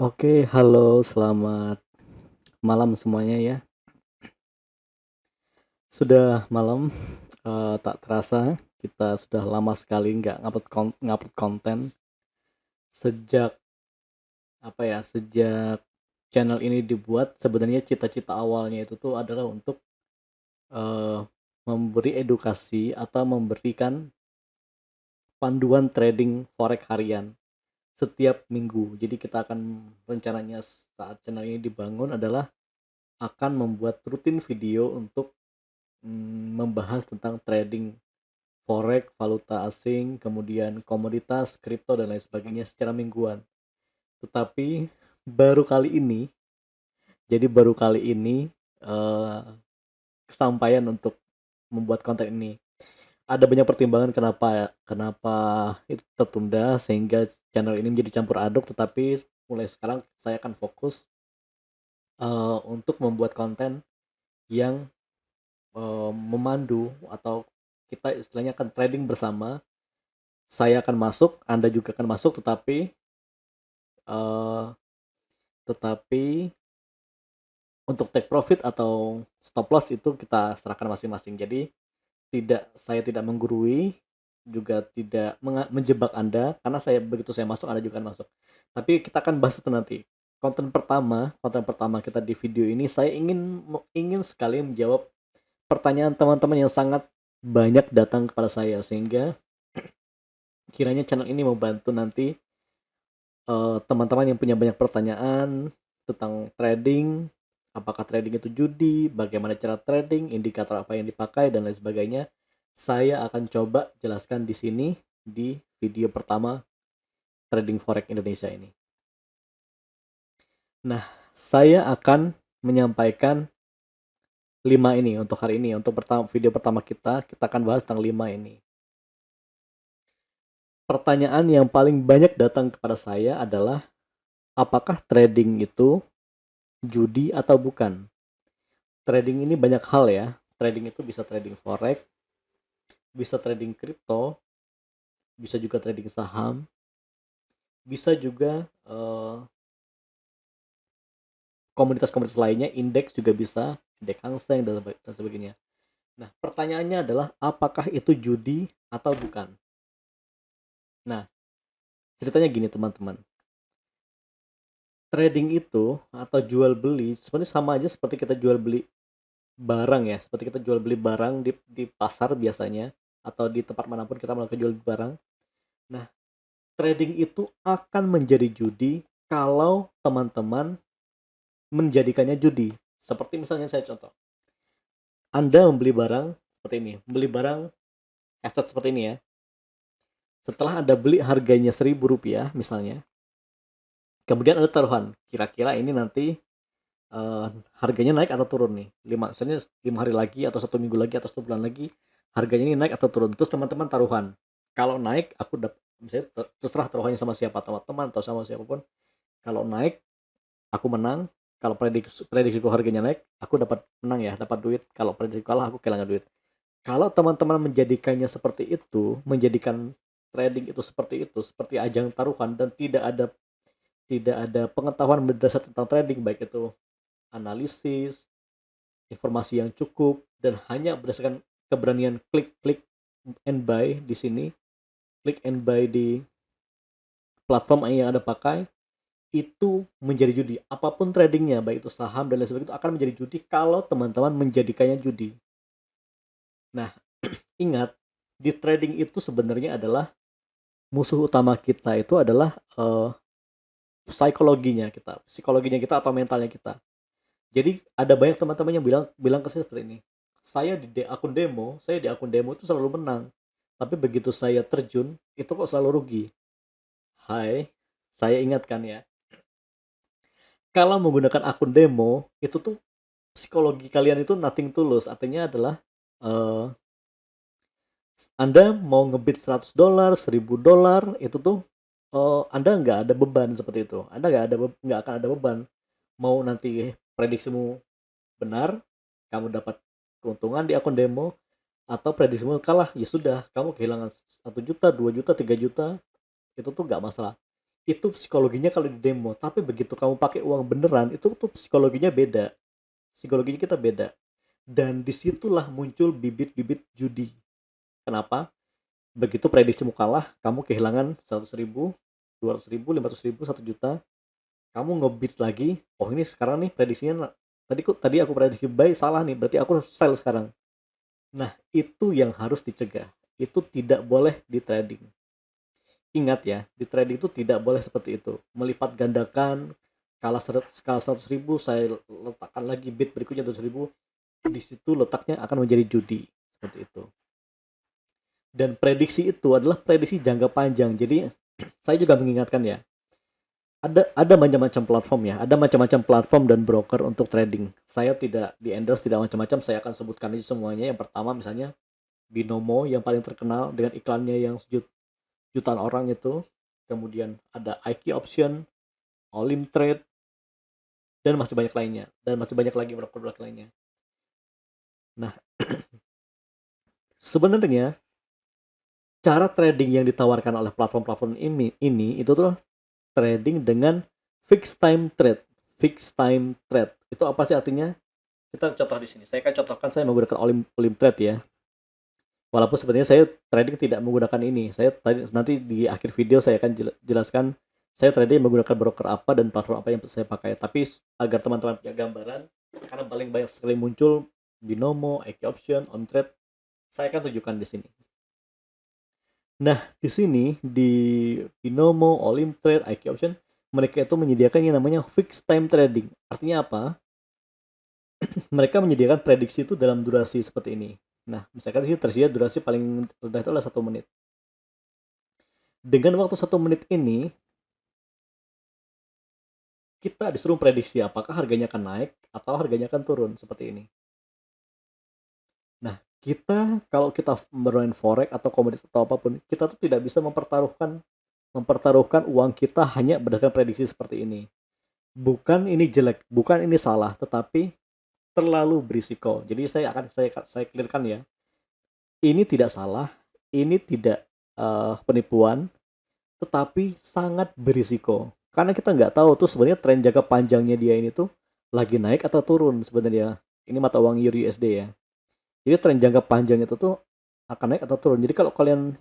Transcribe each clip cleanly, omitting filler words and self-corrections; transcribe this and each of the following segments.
Oke, halo, selamat malam semuanya ya. Sudah malam, tak terasa kita sudah lama sekali nggak ngupload konten sejak, sejak channel ini dibuat. Sebenarnya cita-cita awalnya itu tuh adalah untuk, eee, memberi edukasi atau memberikan panduan trading forex harian setiap minggu. Jadi kita akan rencananya saat channel ini dibangun adalah akan membuat rutin video untuk membahas tentang trading forex, valuta asing, kemudian komoditas, kripto dan lain sebagainya secara mingguan. Tetapi baru kali ini, baru kali ini eh, kesampaian untuk membuat konten ini. Ada banyak pertimbangan kenapa kenapa itu tertunda sehingga channel ini menjadi campur aduk. Tetapi mulai sekarang saya akan fokus untuk membuat konten yang memandu atau kita istilahnya akan trading bersama. Saya akan masuk, Anda juga akan masuk, eee, tetapi untuk take profit atau stop loss itu kita serahkan masing-masing. Jadi saya tidak menggurui, juga tidak menjebak Anda, karena begitu saya masuk, Anda juga akan masuk. Tapi kita akan bahas itu nanti. Konten pertama kita di video ini, saya ingin sekali menjawab pertanyaan teman-teman yang sangat banyak datang kepada saya, sehingga kiranya channel ini membantu nanti teman-teman yang punya banyak pertanyaan tentang trading, apakah trading itu judi, bagaimana cara trading, indikator apa yang dipakai dan lain sebagainya. Saya akan coba jelaskan di sini di video pertama trading forex Indonesia ini. Nah, saya akan menyampaikan 5 ini untuk hari ini. Untuk video pertama kita akan bahas tentang 5 ini. Pertanyaan yang paling banyak datang kepada saya adalah, apakah trading itu judi atau bukan? Trading ini banyak hal ya. Trading itu bisa trading forex, bisa trading kripto, bisa juga trading saham, bisa juga komoditas-komoditas lainnya, indeks juga bisa, indeks Hang Seng dan sebagainya. Nah, pertanyaannya adalah, apakah itu judi atau bukan? Nah, ceritanya gini teman-teman. Trading itu atau jual beli sebenarnya sama aja seperti kita jual beli barang ya, seperti kita jual beli barang di pasar biasanya, atau di tempat manapun kita melakukan jual beli barang. Nah, trading itu akan menjadi judi kalau teman-teman menjadikannya judi. Seperti misalnya saya contoh, Anda membeli barang seperti ini, membeli barang headset seperti ini ya. Setelah Anda beli harganya Rp1.000 misalnya, kemudian ada taruhan, kira-kira ini nanti harganya naik atau turun nih. Misalnya 5 hari lagi atau 1 minggu lagi atau 1 bulan lagi, harganya ini naik atau turun. Terus teman-teman taruhan. Kalau naik, aku misalnya terserah taruhannya sama siapa, teman-teman atau sama siapapun. Kalau naik, aku menang. Kalau prediksiku harganya naik, aku dapat menang ya, dapat duit. Kalau prediksi kalah, aku kehilangan duit. Kalau teman-teman menjadikannya seperti itu, menjadikan trading itu seperti ajang taruhan, dan tidak ada pengetahuan berdasar tentang trading, baik itu analisis, informasi yang cukup, dan hanya berdasarkan keberanian klik and buy di sini, klik and buy di platform yang Anda pakai, itu menjadi judi. Apapun tradingnya, baik itu saham dan lain sebagainya, itu akan menjadi judi kalau teman-teman menjadikannya judi. Nah, ingat, di trading itu sebenarnya adalah musuh utama kita itu adalah psikologinya kita atau mentalnya kita. Jadi ada banyak teman-teman yang bilang bilang ke saya seperti ini. Saya di akun demo itu selalu menang. Tapi begitu saya terjun, itu kok selalu rugi. Hai, saya ingatkan ya. Kalau menggunakan akun demo, itu tuh psikologi kalian itu nothing tulus. Artinya adalah eh, Anda mau ngebit $100, $1.000, itu tuh Anda nggak ada beban seperti itu. Anda nggak akan ada beban. Mau nanti prediksimu benar, kamu dapat keuntungan di akun demo, atau prediksimu kalah, ya sudah, kamu kehilangan 1 juta, 2 juta, 3 juta, itu tuh nggak masalah. Itu psikologinya kalau di demo, tapi begitu kamu pakai uang beneran, itu tuh psikologinya beda. Psikologinya kita beda. Dan disitulah muncul bibit-bibit judi. Kenapa? Begitu prediksimu kalah, kamu kehilangan 100.000, 200.000, 500.000, 1 juta. Kamu ngebit lagi, oh ini sekarang nih prediksinya, tadi aku prediksi buy salah nih, berarti aku sell sekarang. Nah, itu yang harus dicegah. Itu tidak boleh di trading. Ingat ya, di trading itu tidak boleh seperti itu. Melipat gandakan, skala 100.000, saya letakkan lagi bid berikutnya 200.000. Di situ letaknya akan menjadi judi. Seperti itu. Dan prediksi itu adalah prediksi jangka panjang. Jadi, saya juga mengingatkan ya, ada macam-macam platform ya, ada macam-macam platform dan broker untuk trading. Saya tidak di endorse, tidak macam-macam, saya akan sebutkan aja semuanya. Yang pertama misalnya Binomo yang paling terkenal dengan iklannya yang jutaan orang itu. Kemudian ada IQ Option, Olim Trade, dan masih banyak lainnya. Dan masih banyak lagi broker-broker lainnya. Nah, sebenarnya cara trading yang ditawarkan oleh platform-platform ini itu tuh trading dengan fixed time trade. Fixed time trade. Itu apa sih artinya? Kita contoh di sini. Saya akan contohkan, saya menggunakan Olim Trade ya. Walaupun sebenarnya saya trading tidak menggunakan ini. Saya nanti di akhir video saya akan jelaskan saya trading menggunakan broker apa dan platform apa yang saya pakai. Tapi agar teman-teman punya gambaran, karena paling banyak sekali muncul Binomo, IQ Option, OnTrade, saya akan tunjukkan di sini. Nah, di sini di Binomo, Olim Trade, IQ Option, mereka itu menyediakan yang namanya fixed time trading. Artinya apa? Mereka menyediakan prediksi itu dalam durasi seperti ini. Nah, misalkan sih tersedia durasi paling rendah itu adalah 1 menit. Dengan waktu 1 menit ini, kita disuruh prediksi apakah harganya akan naik atau harganya akan turun seperti ini. Nah, kalau kita bermain forex atau komoditas atau apapun, kita tuh tidak bisa mempertaruhkan uang kita hanya berdasarkan prediksi seperti ini. Bukan ini jelek, bukan ini salah, tetapi terlalu berisiko. Jadi saya clearkan ya. Ini tidak salah, ini tidak penipuan, tetapi sangat berisiko. Karena kita nggak tahu tuh sebenarnya tren jangka panjangnya dia ini tuh lagi naik atau turun sebenarnya. Ini mata uang Euro USD ya. Jadi tren jangka panjang itu tuh akan naik atau turun. Jadi kalau kalian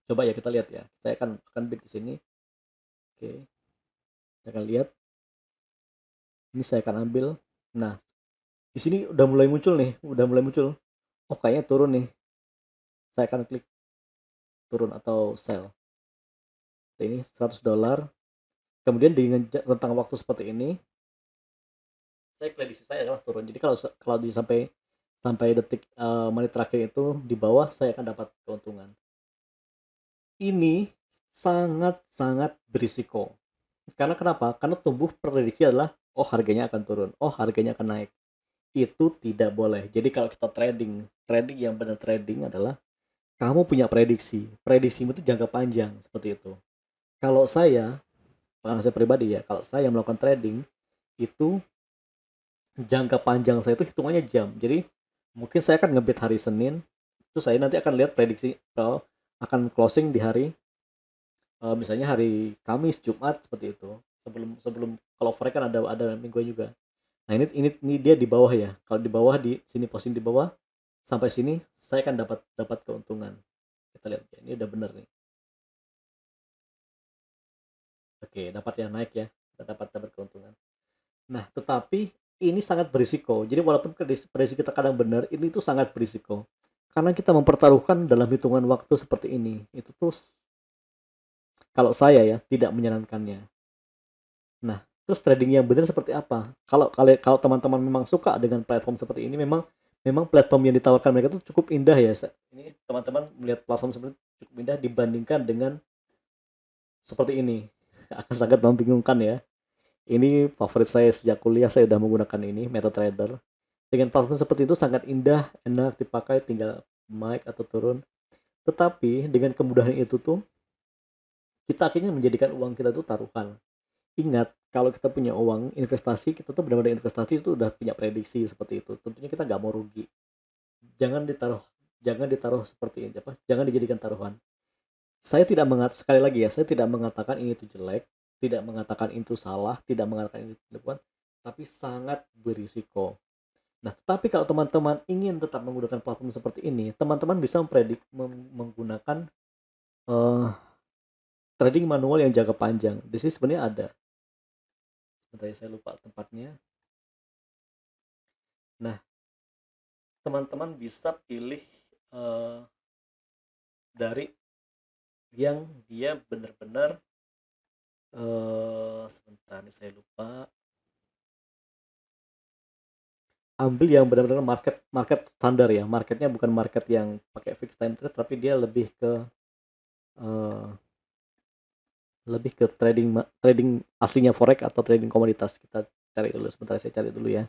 coba ya, kita lihat ya. Saya akan bid di sini. Oke. Kita akan lihat. Ini saya akan ambil. Nah, di sini udah mulai muncul nih, oh kayaknya turun nih, saya akan klik turun atau sell. Ini $100. Kemudian dengan rentang waktu seperti ini, saya prediksi saya adalah turun. Jadi kalau sampai detik menit terakhir itu di bawah, saya akan dapat keuntungan. Ini sangat berisiko. Karena kenapa? Karena tumbuh prediksi adalah oh harganya akan turun, oh harganya akan naik. Itu tidak boleh. Jadi kalau kita trading yang benar trading adalah kamu punya prediksimu itu jangka panjang seperti itu. Kalau pengalaman saya pribadi ya, kalau saya melakukan trading itu jangka panjang saya itu hitungannya jam. Jadi mungkin saya akan ngebit hari Senin, terus saya nanti akan lihat prediksi akan closing di hari misalnya hari Kamis, Jumat seperti itu. Sebelum kalau forex kan ada minggu juga. Nah, ini dia di bawah ya. Kalau di bawah, di sini posisi di bawah sampai sini saya akan dapat keuntungan. Kita lihat ya, ini udah bener nih. Oke, dapat ya, naik ya. Kita dapat keuntungan. Nah, tetapi ini sangat berisiko. Jadi walaupun prediksi kita kadang benar, ini tuh sangat berisiko. Karena kita mempertaruhkan dalam hitungan waktu seperti ini. Itu tuh kalau saya ya tidak menyarankannya. Nah, terus trading yang benar seperti apa? Kalau teman-teman memang suka dengan platform seperti ini, memang platform yang ditawarkan mereka itu cukup indah ya. Ini teman-teman melihat platform seperti ini cukup indah dibandingkan dengan seperti ini. Akan sangat membingungkan ya. Ini favorit saya sejak kuliah, saya sudah menggunakan ini, MetaTrader. Dengan platform seperti itu sangat indah, enak dipakai, tinggal naik atau turun. Tetapi dengan kemudahan itu tuh kita akhirnya menjadikan uang kita tuh taruhan. Ingat, kalau kita punya uang investasi, kita tuh benar-benar investasi itu udah punya prediksi seperti itu. Tentunya kita nggak mau rugi. Jangan ditaruh seperti ini, jangan dijadikan taruhan. Saya tidak sekali lagi ya, saya tidak mengatakan ini itu jelek, tidak mengatakan itu salah, tidak mengatakan ini penipuan, tapi sangat berisiko. Nah, tapi kalau teman-teman ingin tetap menggunakan platform seperti ini, teman-teman bisa menggunakan eh, trading manual yang jangka panjang. Di sini sebenarnya ada. Sebentar ya, saya lupa tempatnya. Nah, teman-teman bisa pilih eh, dari yang dia benar-benar sebentar nih saya lupa. Ambil yang benar-benar market market standar ya, marketnya bukan market yang pakai fixed time trade, tapi dia eh, lebih ke trading trading aslinya forex atau trading komoditas. Kita cari dulu, sebentar saya cari dulu ya.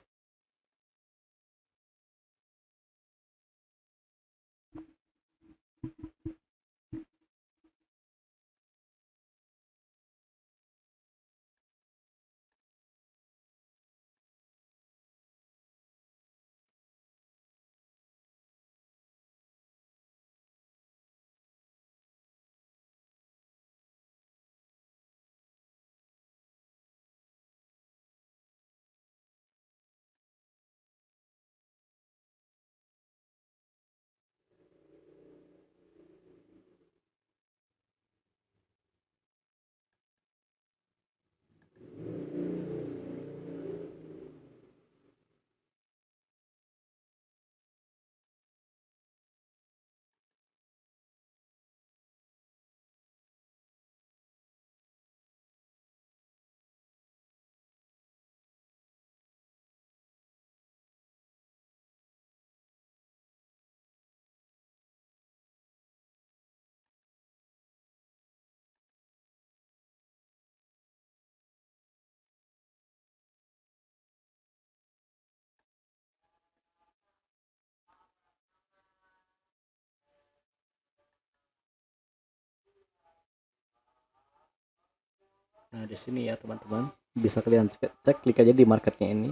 Nah, di sini ya teman-teman, bisa kalian cek, klik aja di marketnya ini.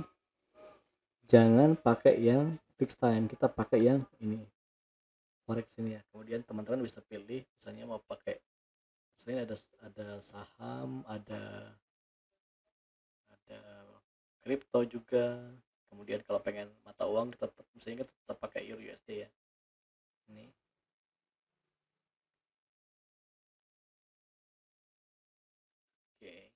Jangan pakai yang fixed time, kita pakai yang ini, forex ini ya. Kemudian teman-teman bisa pilih, misalnya mau pakai, misalnya ada saham, ada kripto juga. Kemudian kalau pengen mata uang, kita tetap, misalnya kita tetap pakai Euro USD ya. Ini. Oke.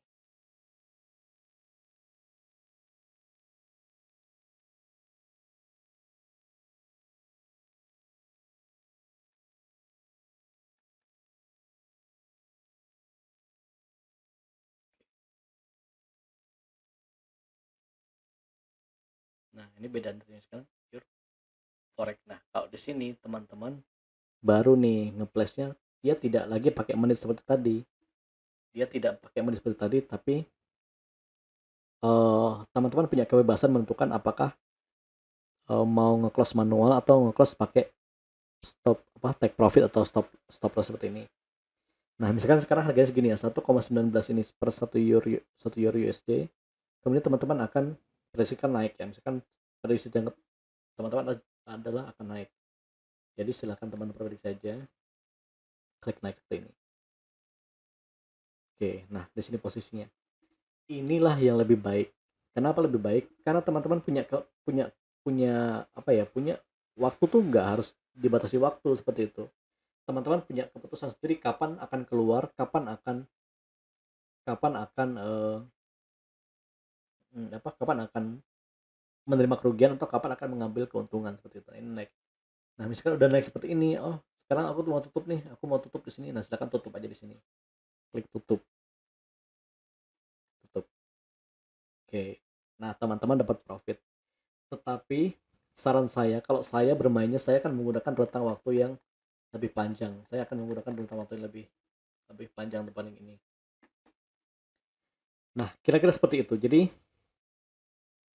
Nah, ini beda nantinya sekarang pure forex. Nah, kalau di sini teman-teman baru nih ngeplesnya, dia tidak lagi pakai menit seperti tadi. Dia tidak pakai menit seperti tadi, tapi teman-teman punya kebebasan menentukan apakah mau nge-close manual atau nge-close pakai stop apa take profit atau stop loss seperti ini. Nah, misalkan sekarang harganya segini ya, 1,19 ini per 1 euro USD. Kemudian teman-teman akan prediksikan naik ya. Misalkan prediksi teman-teman adalah akan naik. Jadi silahkan teman-teman prediksi saja, klik naik seperti ini. Oke, nah di sini posisinya. Inilah yang lebih baik. Kenapa lebih baik? Karena teman-teman punya punya apa ya? Punya waktu tuh nggak harus dibatasi waktu seperti itu. Teman-teman punya keputusan sendiri kapan akan keluar, kapan akan kapan akan menerima kerugian atau kapan akan mengambil keuntungan seperti itu. Ini naik. Nah, misalkan udah naik seperti ini, oh sekarang aku mau tutup nih, aku mau tutup di sini. Nah, silakan tutup aja di sini. Klik tutup, tutup. Oke. Nah, teman-teman dapat profit. Tetapi saran saya, kalau saya bermainnya, saya akan menggunakan rentang waktu yang lebih panjang. Saya akan menggunakan rentang waktu yang lebih lebih panjang dibanding ini. Nah, kira-kira seperti itu. Jadi,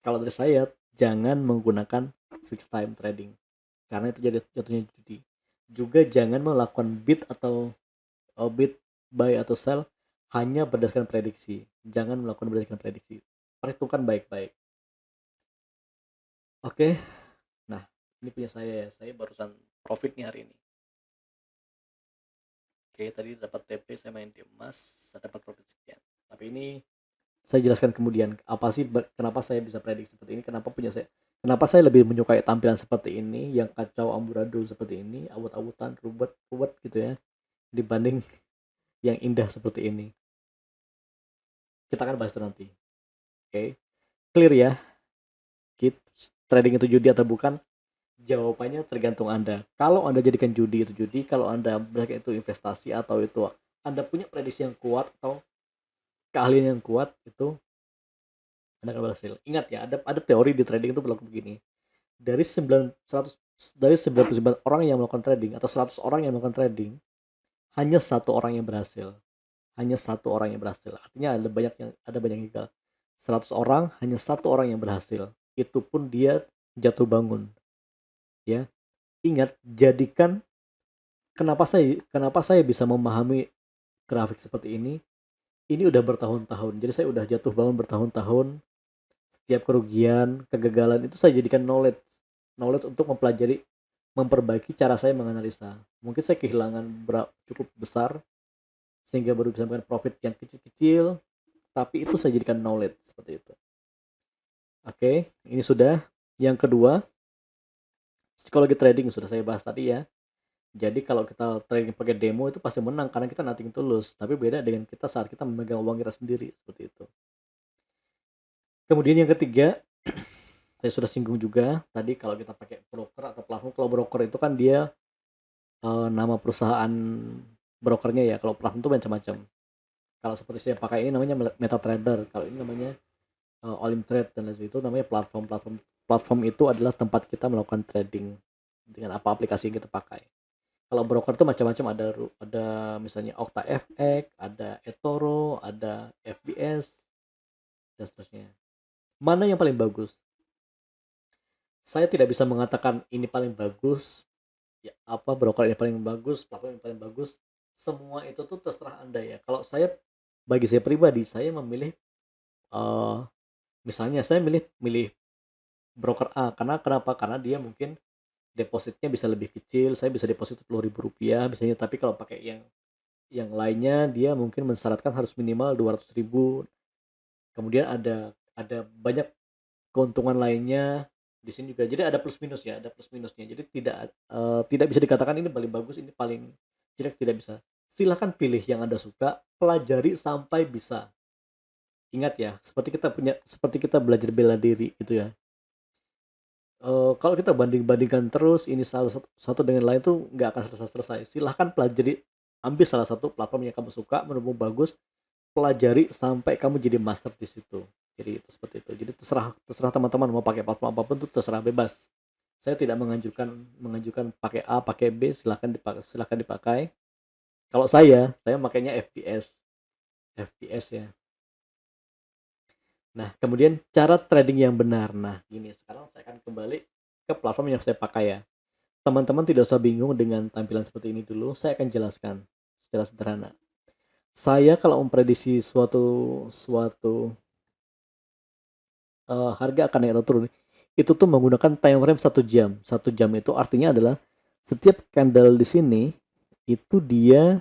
kalau dari saya, jangan menggunakan fixed time trading karena itu jadi jatuhnya judi. Juga jangan melakukan bid atau bid buy atau sell hanya berdasarkan prediksi. Jangan melakukan berdasarkan prediksi. Perhitungkan baik-baik. Oke. Nah, ini punya saya ya. Saya barusan profit nih hari ini. Oke, tadi dapat TP, saya main di emas, saya dapat profit sekian. Tapi ini saya jelaskan kemudian apa sih kenapa saya bisa prediksi seperti ini, kenapa saya lebih menyukai tampilan seperti ini yang kacau amburadul seperti ini, awut-awutan, ruwet gitu ya, dibanding yang indah seperti ini. Kita akan bahas itu nanti. Oke, clear ya? Trading itu judi atau bukan? Jawabannya tergantung Anda. Kalau Anda jadikan judi itu judi, kalau Anda berarti itu investasi atau itu Anda punya prediksi yang kuat atau keahlian yang kuat, itu Anda akan berhasil. Ingat ya, ada teori di trading itu berlaku begini. Dari 99 orang yang melakukan trading atau 100 orang yang melakukan trading, hanya satu orang yang berhasil. Hanya satu orang yang berhasil. Artinya ada banyak yang gagal. 100 orang, hanya satu orang yang berhasil. Itu pun dia jatuh bangun. Ya. Ingat, jadikan kenapa saya bisa memahami grafik seperti ini. Ini udah bertahun-tahun. Jadi saya udah jatuh bangun bertahun-tahun. Setiap kerugian, kegagalan itu saya jadikan knowledge untuk mempelajari, memperbaiki cara saya menganalisa. Mungkin saya kehilangan cukup besar sehingga baru bisa mendapatkan profit yang kecil-kecil, tapi itu saya jadikan knowledge seperti itu. Oke, ini sudah. Yang kedua, psikologi trading sudah saya bahas tadi ya. Jadi kalau kita trading pakai demo itu pasti menang karena kita nothing tulus. Tapi beda dengan kita saat kita memegang uang kita sendiri seperti itu. Kemudian yang ketiga, saya sudah singgung juga tadi kalau kita pakai broker atau platform. Kalau broker itu kan dia nama perusahaan brokernya ya. Kalau platform itu macam-macam. Kalau seperti saya pakai ini namanya MetaTrader. Kalau ini namanya Olimtrade dan lain sebagainya, itu namanya platform itu adalah tempat kita melakukan trading dengan apa aplikasi yang kita pakai. Kalau broker itu macam-macam, ada misalnya OctaFX, ada eToro, ada FBS dan seterusnya. Mana yang paling bagus? Saya tidak bisa mengatakan ini paling bagus, ya apa broker ini paling bagus, platform ini paling bagus. Semua itu tuh terserah Anda ya. Kalau bagi saya pribadi, saya memilih misalnya saya milih broker A kenapa? Karena dia mungkin depositnya bisa lebih kecil, saya bisa deposit Rp10.000 misalnya, tapi kalau pakai yang lainnya dia mungkin mensyaratkan harus minimal 200.000. Kemudian ada banyak keuntungan lainnya di sini juga. Jadi ada plus minus ya, ada plus minusnya. Jadi tidak bisa dikatakan ini paling bagus, ini paling jelek, tidak bisa. Silahkan pilih yang Anda suka, pelajari sampai bisa. Ingat ya, seperti kita belajar bela diri gitu ya. Kalau kita banding-bandingkan terus ini salah satu dengan lain tuh nggak akan selesai-selesai. Silahkan pelajari, ambil salah satu platform yang kamu suka, menurutmu bagus, pelajari sampai kamu jadi master di situ. Jadi itu seperti itu. Jadi terserah teman-teman mau pakai platform apapun, tuh terserah, bebas. Saya tidak menganjurkan pakai A, pakai B, silahkan dipakai. Kalau saya makainya FPS ya. Nah, kemudian cara trading yang benar. Nah, gini, sekarang saya akan kembali ke platform yang saya pakai ya. Teman-teman tidak usah bingung dengan tampilan seperti ini dulu, saya akan jelaskan secara sederhana. Saya kalau memprediksi suatu harga akan naik atau turun, itu tuh menggunakan time frame 1 jam. 1 jam itu artinya adalah setiap candle di sini itu dia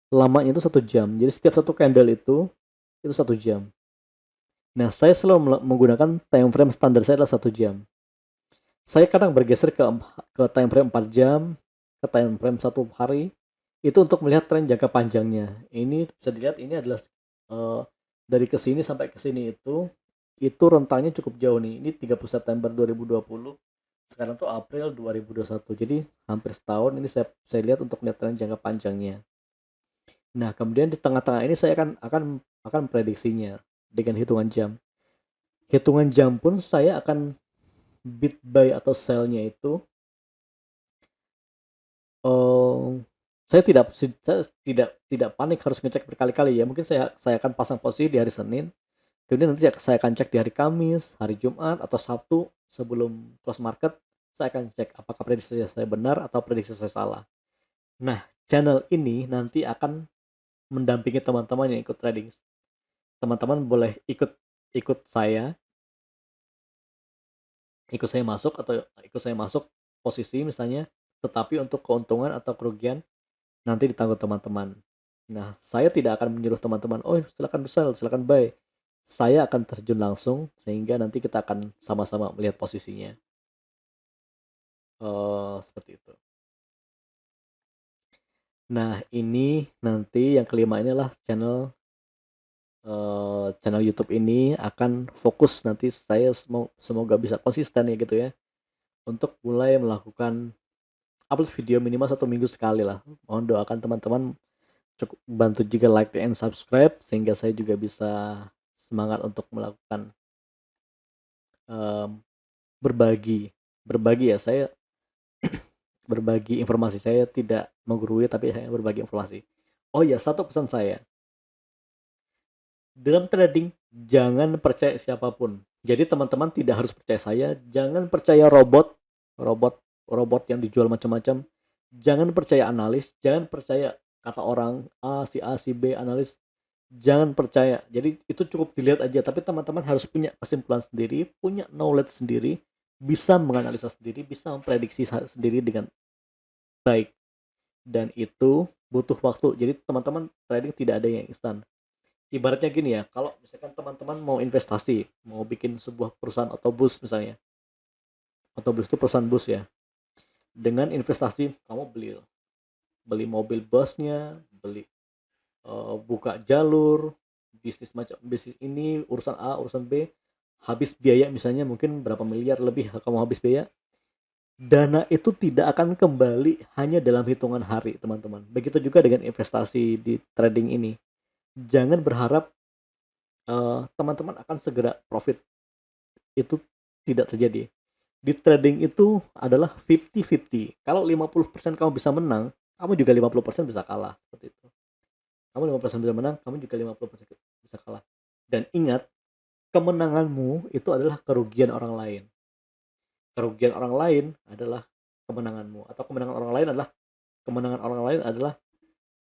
lamanya itu 1 jam. Jadi setiap satu candle itu 1 jam. Nah, saya selalu menggunakan time frame standar saya adalah 1 jam. Saya kadang bergeser ke time frame 4 jam, ke time frame 1 hari, itu untuk melihat tren jangka panjangnya. Ini bisa dilihat, ini adalah dari kesini sampai kesini itu rentangnya cukup jauh nih. Ini 30 September 2020, sekarang tuh April 2021. Jadi hampir setahun ini saya lihat untuk melihat tren jangka panjangnya. Nah, kemudian di tengah-tengah ini saya akan prediksinya dengan hitungan jam. Hitungan jam pun saya akan bid buy atau sell-nya itu saya tidak panik harus ngecek berkali-kali ya. Mungkin saya akan pasang posisi di hari Senin, kemudian nanti saya akan cek di hari Kamis, hari Jumat atau Sabtu sebelum close market. Saya akan cek apakah prediksi saya benar atau prediksi saya salah. Nah, channel ini nanti akan mendampingi teman-teman yang ikut trading. Teman-teman boleh ikut saya masuk posisi misalnya, tetapi untuk keuntungan atau kerugian nanti ditanggung teman-teman. Nah, saya tidak akan menyuruh teman-teman, "Oh, silakan sell, silakan buy." Saya akan terjun langsung sehingga nanti kita akan sama-sama melihat posisinya. Seperti itu. Nah, ini nanti yang kelima ini adalah channel YouTube ini akan fokus, nanti saya semoga bisa konsisten ya gitu ya, untuk mulai melakukan upload video minimal 1 minggu sekali lah. Mohon doakan teman-teman, cukup bantu juga like and subscribe sehingga saya juga bisa semangat untuk melakukan, mmm, berbagi berbagi ya, saya berbagi informasi, saya tidak menggurui tapi hanya berbagi informasi. Oh ya, satu pesan saya, dalam trading jangan percaya siapapun. Jadi teman-teman tidak harus percaya saya, jangan percaya robot robot yang dijual macam-macam, jangan percaya analis, jangan percaya kata orang si A, si B analis, jangan percaya. Jadi itu cukup dilihat aja, tapi teman-teman harus punya kesimpulan sendiri, punya knowledge sendiri, bisa menganalisa sendiri, bisa memprediksi sendiri dengan baik, dan itu butuh waktu. Jadi teman-teman trading tidak ada yang instan. Ibaratnya gini ya, kalau misalkan teman-teman mau investasi, mau bikin sebuah perusahaan otobus misalnya, otobus itu perusahaan bus ya, dengan investasi kamu beli beli mobil busnya, beli buka jalur, bisnis ini, urusan A, urusan B, habis biaya misalnya mungkin berapa miliar lebih kamu habis biaya, dana itu tidak akan kembali hanya dalam hitungan hari, teman-teman. Begitu juga dengan investasi di trading ini. Jangan berharap teman-teman akan segera profit, itu tidak terjadi. Di trading itu adalah 50-50. Kalau 50% kamu bisa menang, kamu juga 50% bisa kalah, seperti itu. Kamu 50% bisa menang, kamu juga 50% bisa kalah. Dan ingat, kemenanganmu itu adalah kerugian orang lain. Kerugian orang lain adalah kemenanganmu, atau kemenangan orang lain adalah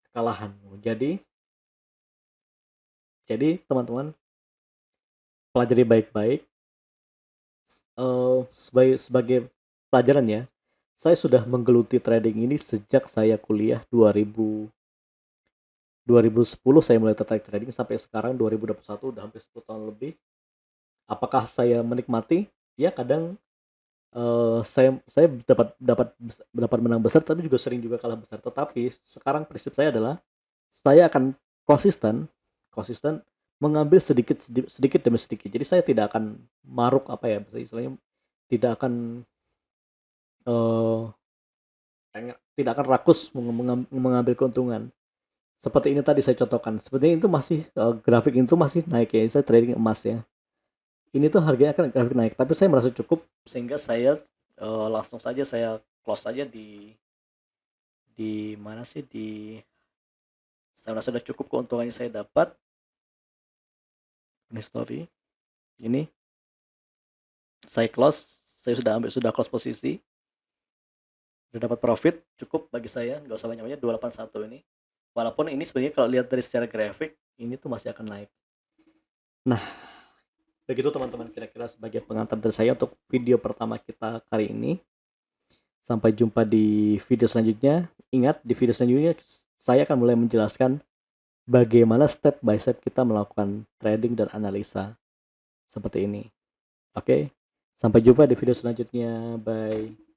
kekalahanmu. Jadi teman-teman pelajari baik-baik. Sebagai pelajaran ya, saya sudah menggeluti trading ini sejak saya kuliah 2010 saya mulai tertarik trading sampai sekarang 2021, udah hampir 10 tahun lebih. Apakah saya menikmati? Ya kadang, saya dapat dapat dapat menang besar tapi juga sering juga kalah besar. Tetapi sekarang prinsip saya adalah saya akan konsisten konsisten mengambil sedikit demi sedikit. Jadi saya tidak akan maruk, apa ya, istilahnya tidak akan, eee, tidak akan rakus mengambil keuntungan. Seperti ini tadi saya contohkan, sepertinya itu masih, grafik itu masih naik ya, saya trading emas ya. Ini tuh harganya kan grafik naik, tapi saya merasa cukup sehingga saya, langsung saja saya close saja di mana sih, saya merasa sudah cukup keuntungannya saya dapat. Ini story, ini saya close, saya sudah close posisi, sudah dapat profit, cukup bagi saya, nggak usah banyak-banyak 281 ini. Walaupun ini sebenarnya kalau lihat dari secara grafik, ini tuh masih akan naik. Nah, begitu teman-teman kira-kira sebagai pengantar dari saya untuk video pertama kita kali ini. Sampai jumpa di video selanjutnya. Ingat, di video selanjutnya saya akan mulai menjelaskan bagaimana step by step kita melakukan trading dan analisa seperti ini. Oke, sampai jumpa di video selanjutnya. Bye.